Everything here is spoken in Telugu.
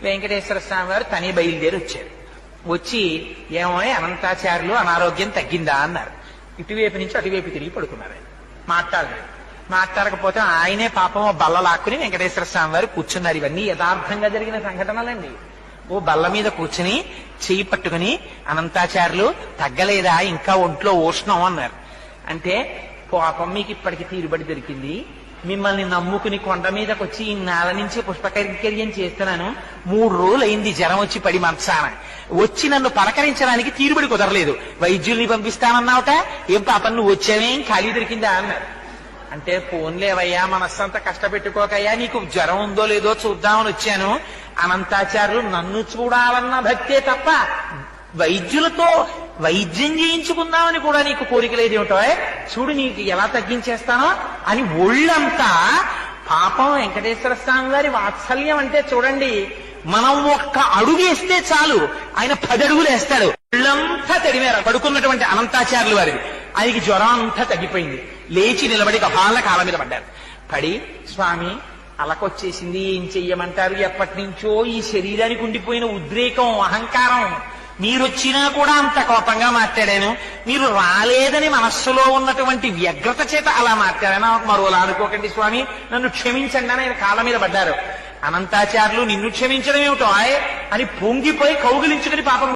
వెంకటేశ్వర స్వామి వారు తనే బయలుదేరి వచ్చారు. వచ్చి ఏమో అనంతాచార్యులు అనారోగ్యం తగ్గిందా అన్నారు. ఇటువైపు నుంచి అటువైపు తిరిగి పడుకున్నారు. ఆయన మాట్లాడలేదు. మాట్లాడకపోతే ఆయనే పాపం బల్ల లాక్కుని వెంకటేశ్వర స్వామి వారు కూర్చున్నారు. ఇవన్నీ యథార్థంగా జరిగిన సంఘటనలండి. ఓ బల్ల మీద కూర్చుని చెయ్యి పట్టుకుని అనంతాచార్యులు తగ్గలేదా, ఇంకా ఒంట్లో ఉష్ణం అన్నారు. అంటే పాపం మీకు ఇప్పటికి తీరుబడి దొరికింది, మిమ్మల్ని నమ్ముకుని కొండ మీదకి వచ్చి ఈ నేల నుంచి పుష్పకైంకర్యం చేస్తున్నాను, 3 రోజులు అయింది జ్వరం వచ్చి పడి మంచాన వచ్చి నన్ను పలకరించడానికి తీరుబడి కుదరలేదు, వైద్యుల్ని పంపిస్తానన్నావుట, ఏం పాపం నువ్వు వచ్చావేం ఖాళీ దొరికిందా అన్నారు. అంటే పోన్లేవయ్యా, మనస్సంతా కష్టపెట్టుకోకయ్యా, నీకు జ్వరం ఉందో లేదో చూద్దామని వచ్చాను. అనంతాచార్యులు నన్ను చూడాలన్న భక్తే తప్ప వైద్యులతో వైద్యం చేయించుకుందామని కూడా నీకు కోరిక లేదేమిటో, చూడు నీకు ఎలా తగ్గించేస్తానో అని ఒళ్ళంతా. పాపం వెంకటేశ్వర స్వామి గారి వాత్సల్యం అంటే చూడండి, మనం ఒక్క అడుగేస్తే చాలు ఆయన 10 అడుగులు వేస్తాడు. ఒళ్ళంతా తడిమేర పడుకున్నటువంటి అనంతాచార్యులు వారిది. ఆయనకి జ్వరం అంతా తగ్గిపోయింది. లేచి నిలబడి గబాల కాళ్ళ మీద పడ్డారు. పడి స్వామి అలకొచ్చేసింది, ఏం చెయ్యమంటారు, ఎప్పటి నుంచో ఈ శరీరానికి ఉండిపోయిన ఉద్రేకం అహంకారం, మీరొచ్చినా కూడా అంత కోపంగా మాట్లాడాను, మీరు రాలేదని మనస్సులో ఉన్నటువంటి వ్యగ్రత చేత అలా మాట్లాడాను, మరోలా అనుకోకండి స్వామి, నన్ను క్షమించండి అని ఆయన కాళ్ళ మీద పడ్డారు. అనంతాచార్యులు నిన్ను క్షమించడం ఏమిటో అని పొంగిపోయి కౌగిలించుకుని పాపం